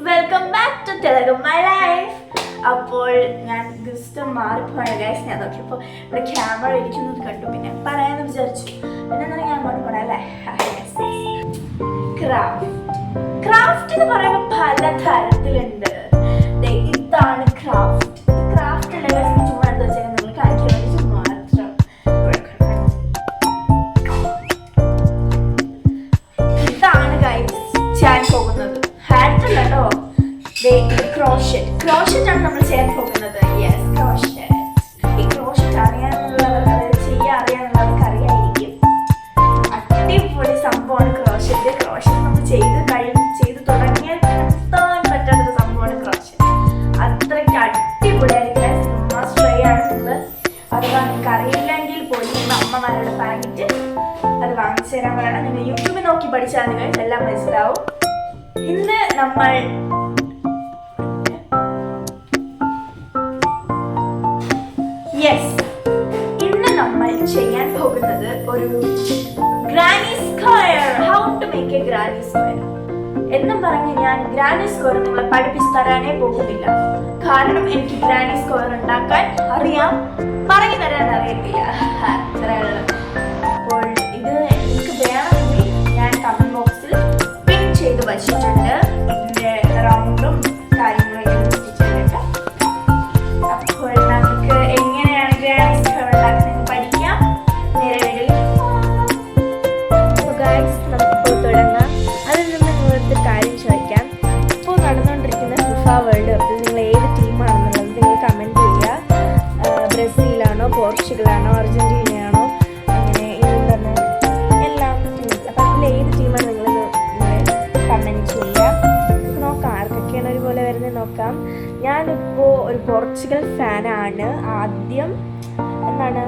Welcome back to Telugu my life. അപ്പോൾ ഞാൻ just മാറിപ്പോയ guys. ഞാൻ നോക്കിയപ്പോൾ ഇവിടെ ക്യാമറ ഇരിക്കുന്നത് കണ്ടു, പിന്നെ പറയാമെന്ന് വിചാരിച്ചു. പിന്നെ ഞാൻ അങ്ങോട്ട് പോണേ അല്ലേ. ക്രാഫ്റ്റ് എന്ന് പറയുമ്പോൾ പല തരത്തിലുണ്ട്. ഇതാണ് ക്രാഫ്റ്റ്. ക്രാഫ്റ്റ് അല്ല ഗൈസ്, ചുമ്മാ എടുത്ത് വെച്ചാൽ നിങ്ങൾ കാണിക്കാൻ വേണ്ടി ചുമ്മാ മാത്രം. ഇതാണ് ഗൈസ് ചെയ്യാൻ പോകുന്നത്. ഹാറ്റ് അല്ല കേട്ടോ, ക്രോഷറ്റ് ആണ് നമ്മൾ ചെയ്യാൻ പോകുന്നത്. Yes, crochet. ഈ ക്രോഷറ്റ് അറിയാനുള്ളവർക്ക്, അതായത് ചെയ്യാൻ അറിയാനുള്ളവർക്ക് അറിയായിരിക്കും. അടിപൊളി സംഭവമാണ് ക്രോഷറ്റ്. നമ്മൾ ചെയ്ത് തുടങ്ങിയാൽ നിർത്താൻ പറ്റാത്തൊരു സംഭവമാണ് ക്രോഷറ്റ്. അത്രയ്ക്ക് അടിപൊളിയായിരിക്കും. മസ്റ്റ് ട്രൈ ആണ് നിങ്ങൾ. അത് നിങ്ങൾക്ക് അറിയില്ലെങ്കിൽ പോലും അമ്മമാരോട് പറഞ്ഞിട്ട് അത് വാങ്ങിച്ചു തരാൻ പറയണം. നിങ്ങൾ യൂട്യൂബിൽ നോക്കി പഠിച്ചാൽ നിങ്ങൾക്ക് എല്ലാം മനസ്സിലാവും. ഇന്ന് നമ്മൾ ചെയ്യാൻ പോകുന്നത് ഒരു granny square. How to make a granny square എന്നും പറഞ്ഞ് ഞാൻ ഗ്രാനി സ്ക്വയർ നിങ്ങളെ പഠിപ്പിച്ചു തരാനേ പോകുന്നില്ല. കാരണം എനിക്ക് ഗ്രാനി സ്ക്വയർ ഉണ്ടാക്കാൻ അറിയാം, പറഞ്ഞു തരാൻ അറിയത്തില്ല. അപ്പോൾ ഇത് എനിക്ക് വേണമെങ്കിൽ ഞാൻ കമന്റ് ബോക്സിൽ പിൻ ചെയ്ത് വച്ചിട്ടുണ്ട്. ഇതിന്റെ റൗണ്ടും കാര്യങ്ങളും ചെയ്തിട്ട് അപ്പോൾ നമുക്ക് എങ്ങനെയാണ് ഗ്രാനി സ്ക്വയർ ഉണ്ടാക്കുന്നത് പഠിക്കാം. നമുക്കിപ്പോൾ തുടങ്ങാം. അതിൽ നിന്ന് നിങ്ങളടുത്ത് കാര്യം ചോദിക്കാം. ഇപ്പോൾ നടന്നുകൊണ്ടിരിക്കുന്ന ഫിഫ വേൾഡ് കപ്പിൽ നിങ്ങൾ ഏത് ടീമാണെന്നുള്ളത് നിങ്ങൾ കമൻറ്റ് ചെയ്യുക. ബ്രസീലാണോ, പോർച്ചുഗലാണോ, അർജന്റീനയാണോ, അങ്ങനെ ഇംഗ്ലണ്ട്, എല്ലാം. അപ്പം അതിൽ ഏത് ടീമാണ് നിങ്ങൾ കമൻറ്റ് ചെയ്യുക. നോക്കാം ആർക്കൊക്കെയാണ് ഒരുപോലെ വരുന്നത് നോക്കാം. ഞാനിപ്പോൾ ഒരു പോർച്ചുഗൽ ഫാനാണ്. ആദ്യം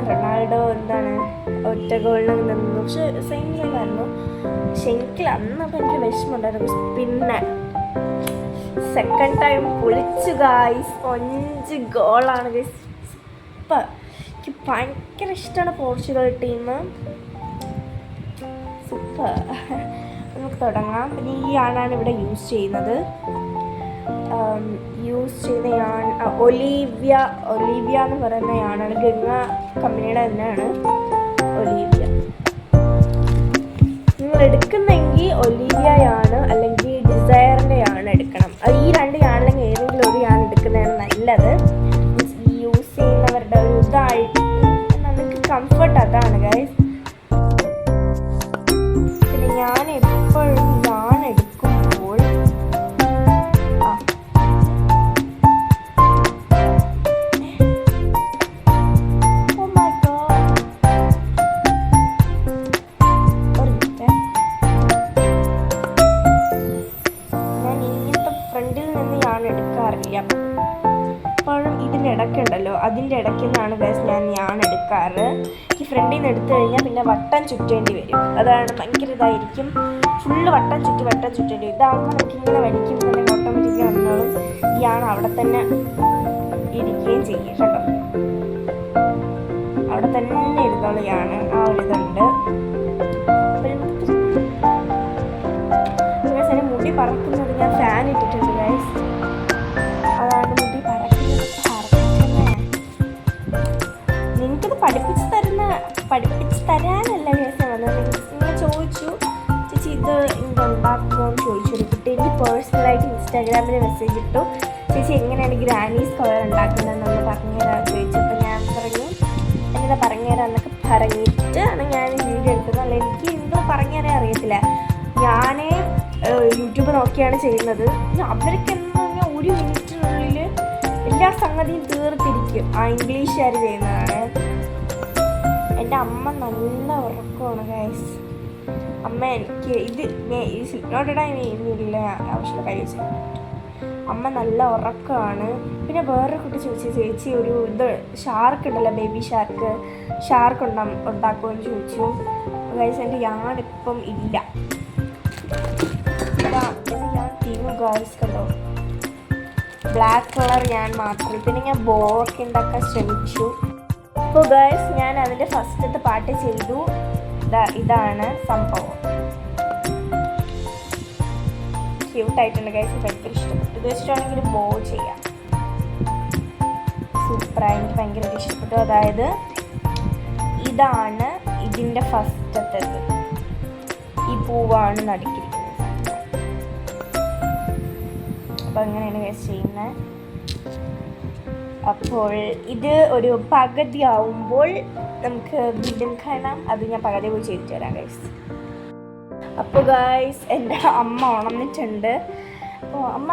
റൊണാൾഡോ ഒറ്റ ഗോളിന് നിന്നു, പക്ഷെ സെയിം ആയിരുന്നു. പക്ഷെ എനിക്ക് അന്നപ്പോൾ എനിക്ക് വിഷമമുണ്ടായിരുന്നു. പിന്നെ സെക്കൻഡ് ടൈം പൊളിച്ചു ഗായ്സ്. 5 ഗോളാണ് ഗൈസ്. സൂപ്പർ. എനിക്ക് ഭയങ്കര ഇഷ്ടമാണ് പോർച്ചുഗൽ ടീം. സൂപ്പർ. നമുക്ക് തുടങ്ങാം. പിന്നെ ഈ ആളാണ് ഇവിടെ യൂസ് ചെയ്യുന്നത്. ഒലീവിയ എന്ന് പറയുന്ന ആളാണ്. ഗംഗ കമ്പനിയുടെ തന്നെയാണ് ഒലീവിയ. നിങ്ങൾ എടുക്കുന്നെങ്കിൽ ഒലീവിയയാണ്, അല്ലെങ്കിൽ ഡിസയറിൻ്റെ ആണ് എടുക്കണം. അത് ഈ 2 ആണെങ്കിൽ ഏതെങ്കിലും ഒരു ആണ് എടുക്കുന്നതാണ് നല്ലത്. യൂസ് ചെയ്യുന്നവരുടെ ഒരു ഇതായിട്ട് നമുക്ക് കംഫർട്ട് അതാണ് ഗൈസ്. പിന്നെ ഞാൻ എപ്പോഴും ഇതാണ് എടുക്കുമ്പോൾ എപ്പോഴും ഇതിനിടയ്ക്കുണ്ടല്ലോ, അതിൻ്റെ ഇടയ്ക്ക് നിന്നാണ് ഗൈസ് ഞാൻ എടുക്കാറ്. ഈ ഫ്രണ്ടിൽ നിന്ന് എടുത്തു കഴിഞ്ഞാൽ പിന്നെ വട്ടം ചുറ്റേണ്ടി വരും. അതാണ് ഭയങ്കര ഇതായിരിക്കും. ഫുള്ള് വട്ടം ചുറ്റേണ്ടി വരും. ഇതാകുമ്പോൾ നമുക്കിങ്ങനെ വലിക്കുമ്പോൾ തന്നെ ഓട്ടോമാറ്റിക്കലി വന്നോളും. ഈ ആണ് അവിടെ തന്നെ ഇരിക്കുകയും ചെയ്യും കേട്ടോ. അവിടെ തന്നെ ഇരുന്നോളിയാണ് ആ ഒരു ഇതുണ്ട്. ഗൈസ് മുടി പറക്കുന്നത് ഞാൻ ഫാൻ ഇട്ടിട്ടുണ്ട് ഗൈസ്. അതാണ് മുടി പറക്കുന്നത്. നിങ്ങൾക്കിത് പഠിപ്പിച്ച് തരാനല്ല കേസ് വന്നത്. നിങ്ങൾ ചോദിച്ചു ചേച്ചി ഇത് ഉണ്ടാക്കുമോ എന്ന് ചോദിച്ചൊരു കുട്ടി എനിക്ക് പേഴ്സണലായിട്ട് ഇൻസ്റ്റാഗ്രാമിൽ മെസ്സേജ് ഇട്ടു. ചേച്ചി എങ്ങനെയാണ് ഗ്രാനി സ്ക്വയർ ഉണ്ടാക്കുന്നതെന്നൊന്ന് പറഞ്ഞുതരാമെന്ന് ചോദിച്ചപ്പോൾ ഞാൻ പറഞ്ഞു എങ്ങനെ പറഞ്ഞുതരാമെന്നൊക്കെ പറഞ്ഞിട്ടാണ് ഞാൻ വീഡിയോ എടുക്കുന്നത്. അല്ല എനിക്ക് എന്തോ പറഞ്ഞുതരാൻ അറിയത്തില്ല. ഞാൻ യൂട്യൂബ് നോക്കിയാണ് ചെയ്യുന്നത്. അവർക്ക് എന്ന് പറഞ്ഞാൽ 1 മിനിറ്റിനുള്ളിൽ എല്ലാ സംഗതിയും തീർത്തിരിക്കും. ഇംഗ്ലീഷുകാർ ചെയ്യുന്നതാണ്. എൻ്റെ അമ്മ നല്ല ഉറക്കമാണ് ഗൈസ്. അമ്മ എനിക്ക് ഇത് സിഗ്നോട്ടിടാൻ ഇല്ല ആവശ്യമുള്ള കൈ വെച്ചു. അമ്മ നല്ല ഉറക്കമാണ്. പിന്നെ വേറൊരു കുട്ടി ചോദിച്ചു ചേച്ചി ഒരു ഇത് ഷാർക്ക് ഉണ്ടല്ലോ, ബേബി ഷാർക്ക് ഉണ്ടാക്കുമെന്ന് ചോദിച്ചു ഗൈസ്. എൻ്റെ യാണിപ്പം ഇല്ല. ഞാൻ ടീം ഗേൾസ് കണ്ടോ, ബ്ലാക്ക് കളർ ഞാൻ മാത്രം. പിന്നെ ഞാൻ ബോക്കെ ഉണ്ടാക്കാൻ ശ്രമിച്ചു. അപ്പോൾ ഗേൾസ് ഞാൻ അതിൻ്റെ ഫസ്റ്റത്തെ പാട്ട് ചെയ്തു. ഇതാണ് സംഭവം. ക്യൂട്ടായിട്ടുണ്ട് ഗൈസ്. ഭയങ്കര ഇഷ്ടപ്പെട്ടു. ഇത് വെച്ചിട്ടാണെങ്കിൽ ഒരു ബോ ചെയ്യാം. സൂപ്പറായി, എനിക്ക് ഭയങ്കരമായിട്ട് ഇഷ്ടപ്പെട്ടു. അതായത് ഇതാണ് ഇതിൻ്റെ ഫസ്റ്റത്തേത്. ഈ പൂവാണ് നടുക്കിയിരിക്കുന്നത്. അപ്പം അങ്ങനെയാണ് ഗൈസ് ചെയ്യുന്നത്. അപ്പോൾ ഇത് ഒരു പകുതി ആവുമ്പോൾ നമുക്ക് വീണ്ടും കാണാം. അത് ഞാൻ പകുതി പോയി ചെയ്തിട്ട് തരാം ഗൈസ്. അപ്പോൾ ഗൈസ് എൻ്റെ അമ്മ ഉണർന്നിട്ടുണ്ട്. അപ്പോൾ അമ്മ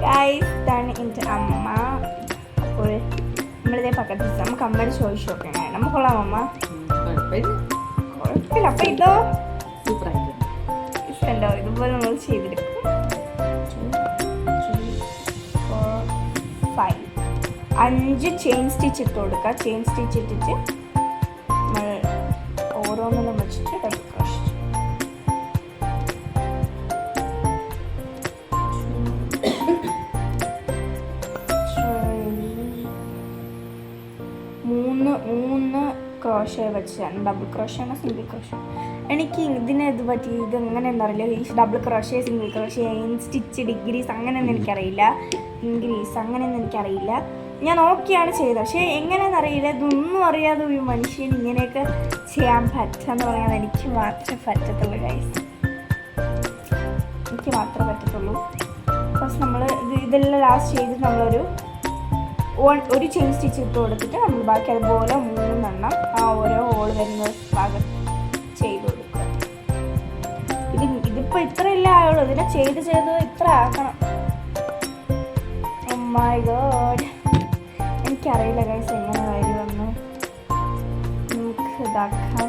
ഗൈസ് ഇതാണ് എൻ്റെ അമ്മ. അപ്പോൾ നമ്മളിതേ പക്കത്ത് നമുക്ക് അമ്മയുടെ ചോദിച്ചു നോക്കണേ. നമുക്ക് കൊള്ളാം അമ്മ? കുഴപ്പമില്ല. അപ്പോൾ ഇതോ ഇഷ്ടമുണ്ടോ? ഇതുപോലെ നമ്മൾ ചെയ്തെടുക്കും. 5 ചെയിൻ സ്റ്റിച്ച് ഇട്ട് കൊടുക്കുക. ചെയിൻ സ്റ്റിച്ച് ഇട്ടിട്ട് നമ്മൾ ഓരോന്നിലും വെച്ചിട്ട് ഡബിൾ ക്രോഷ്. 3 ക്രോഷേ വെച്ചാണ്. ഡബിൾ ക്രോഷാണോ സിംഗിൾ ക്രോഷ? എനിക്ക് ഇത് പറ്റി ഇത് എങ്ങനെയെന്ന് അറിയില്ല. ഈ double crochet, single crochet, stitch, decrease അങ്ങനെയൊന്നും എനിക്കറിയില്ല. ഇൻക്രീസ് അങ്ങനെയൊന്നും എനിക്കറിയില്ല. ഞാൻ ഓക്കെയാണ് ചെയ്തത്. പക്ഷേ എങ്ങനെയാണെന്നറിയില്ല. ഇതൊന്നും അറിയാതെ ഒരു മനുഷ്യന് ഇങ്ങനെയൊക്കെ ചെയ്യാൻ പറ്റുമെന്ന് പറയാൻ എനിക്ക് മാത്രമേ പറ്റത്തുള്ളൂ ഗൈസ്. എനിക്ക് മാത്രമേ പറ്റത്തുള്ളൂ. ഫസ്റ്റ് നമ്മൾ ഇതെല്ലാം ലാസ്റ്റ് ചെയ്തിട്ട് നമ്മളൊരു ചെയിൻ സ്റ്റിച്ച് ഇട്ട് കൊടുത്തിട്ട് നമ്മൾ ബാക്കി അതുപോലെ 3 എണ്ണം ആ ഓരോ ഹോൾ വരുന്ന ഭാഗത്ത് ചെയ്ത് കൊടുക്കുക. ഇതിപ്പോൾ ഇത്രയല്ല ആയുള്ളൂ. ഇതിനെ ചെയ്ത് ഇത്ര ആക്കണം. Oh my god, എനിക്കറിയില്ല ഗൈസ് എങ്ങനെ വരുമെന്ന്. നമുക്ക് ഇതാക്കാം.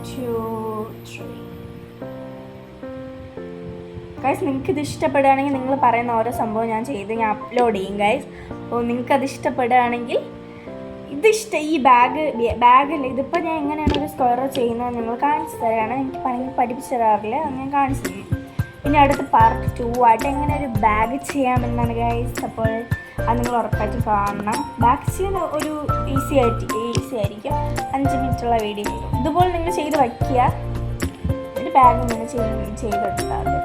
2, 3 ഗൈസ്. നിങ്ങൾക്കിത് ഇഷ്ടപ്പെടുകയാണെങ്കിൽ നിങ്ങൾ പറയുന്ന ഓരോ സംഭവം ഞാൻ അപ്ലോഡ് ചെയ്യും ഗൈസ്. അപ്പോൾ നിങ്ങൾക്കത് ഇഷ്ടപ്പെടുകയാണെങ്കിൽ ഈ ബാഗിൽ ഇതിപ്പോൾ ഞാൻ എങ്ങനെയാണ് ഒരു സ്ക്വയർ ചെയ്യുന്നത് നിങ്ങൾ കാണിച്ചു തരാണ്. എനിക്ക് പഠിപ്പിച്ചു തരാറില്ല, ഞാൻ കാണിച്ചു തരും. പിന്നെ അടുത്ത പാർട്ട് 2 ആയിട്ട് എങ്ങനെ ഒരു ബാഗ് ചെയ്യാമെന്നാണ് ഗൈസ്. അപ്പോൾ അത് നിങ്ങൾ ഉറപ്പായിട്ട് കാണണം. ബാഗ് ചെയ്യാൻ ഒരു ഈസി ആയിരിക്കും. 5 മിനിറ്റുള്ള വീഡിയോ. ഇതുപോലെ നിങ്ങൾ ചെയ്ത് വയ്ക്കുക. ഒരു ബാഗ് ഇങ്ങനെ ചെയ്തെടുത്താൽ മതി.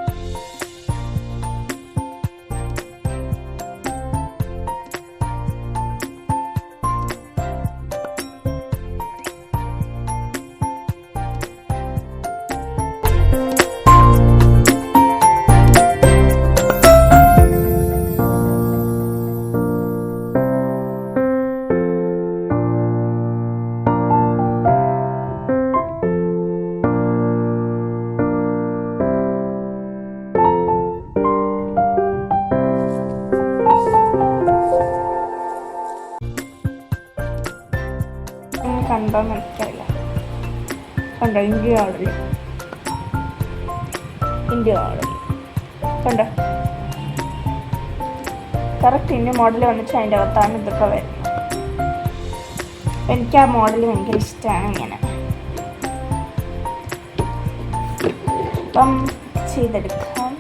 കണ്ടോന്ന് എനിക്കറിയില്ല. കണ്ടോ ഇന്ത്യ ഓർഡറിൽ കണ്ടോ കറക്റ്റ് ഇന്ത്യ മോഡൽ വന്നിട്ട് അതിൻ്റെ അകത്താണ് ഇതൊക്കെ വരുന്നത്. എനിക്ക് ആ മോഡൽ ഭയങ്കര ഇഷ്ടമാണ്. ഇങ്ങനെ അപ്പം ചെയ്തെടുക്കാം.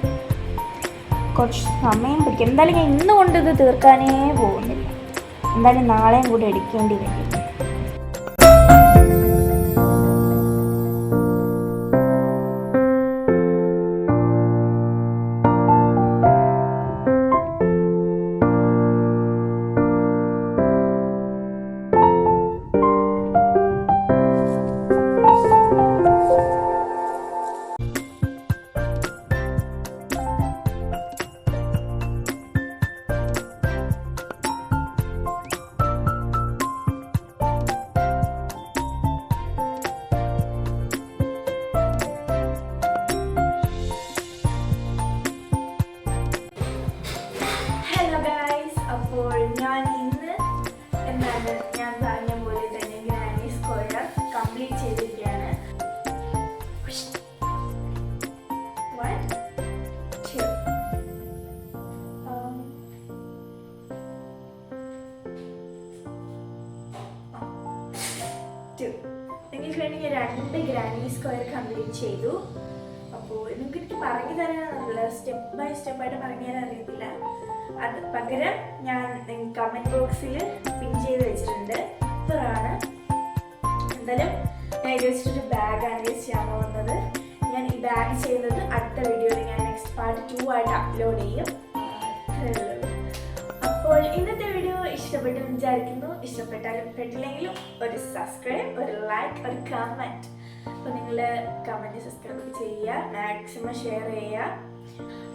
കുറച്ച് സമയം പിടിക്കും. എന്തായാലും ഞാൻ ഇന്ന് കൊണ്ട് ഇത് തീർക്കാനേ പോകുന്നില്ല. എന്തായാലും നാളെയും കൂടി എടുക്കേണ്ടി വരും. അപ്പോൾ ഞാൻ ഇന്ന് ഞാൻ പറഞ്ഞ പോലെ തന്നെ ഗ്രാനി സ്ക്വയർ കംപ്ലീറ്റ് ചെയ്തിരിക്കുകയാണ്. 1, 2 നിങ്ങൾക്ക് വേണ്ടി ഞാൻ 2 ഗ്രാനി സ്ക്വയർ കംപ്ലീറ്റ് ചെയ്തു. അപ്പോൾ നിങ്ങൾക്ക് എനിക്ക് പറഞ്ഞു തരാനുള്ള സ്റ്റെപ്പ് ബൈ സ്റ്റെപ്പായിട്ട് പറഞ്ഞു തരാൻ അറിയത്തില്ല. അത് പകരം ഞാൻ കമൻറ്റ് ബോക്സിൽ പിൻ ചെയ്ത് വെച്ചിട്ടുണ്ട്. ഇത്രയാണ്. എന്തായാലും ഞാൻ ഇത് വെച്ചിട്ടൊരു ബാഗാണ് ചെയ്യാൻ പോകുന്നത്. ഞാൻ ഈ ബാഗ് ചെയ്യുന്നത് അടുത്ത വീഡിയോയിൽ ഞാൻ നെക്സ്റ്റ് പാർട്ട് 2 ആയിട്ട് അപ്ലോഡ് ചെയ്യും. അപ്പോൾ ഇന്നത്തെ വീഡിയോ ഇഷ്ടപ്പെട്ടെന്ന് വിചാരിക്കുന്നു. ഇഷ്ടപ്പെട്ടാലും പെട്ടില്ലെങ്കിലും ഒരു സബ്സ്ക്രൈബ്, ഒരു ലൈക്ക്, ഒരു കമൻറ്റ്. അപ്പോൾ നിങ്ങൾ കമൻറ്റ് സബ്സ്ക്രൈബ് ചെയ്യുക, മാക്സിമം ഷെയർ ചെയ്യുക.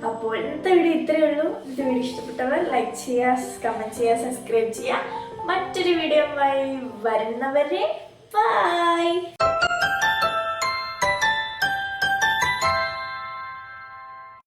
അപ്പോൾ ഇന്നത്തെ വീഡിയോ ഇത്രയേ ഉള്ളൂ. ഇന്നത്തെ വീഡിയോ ഇഷ്ടപ്പെട്ടവർ ലൈക്ക് ചെയ്യുക, കമൻറ്റ് ചെയ്യുക, സബ്സ്ക്രൈബ് ചെയ്യുക. മറ്റൊരു വീഡിയോയുമായി വരുന്നവരെ ബൈ.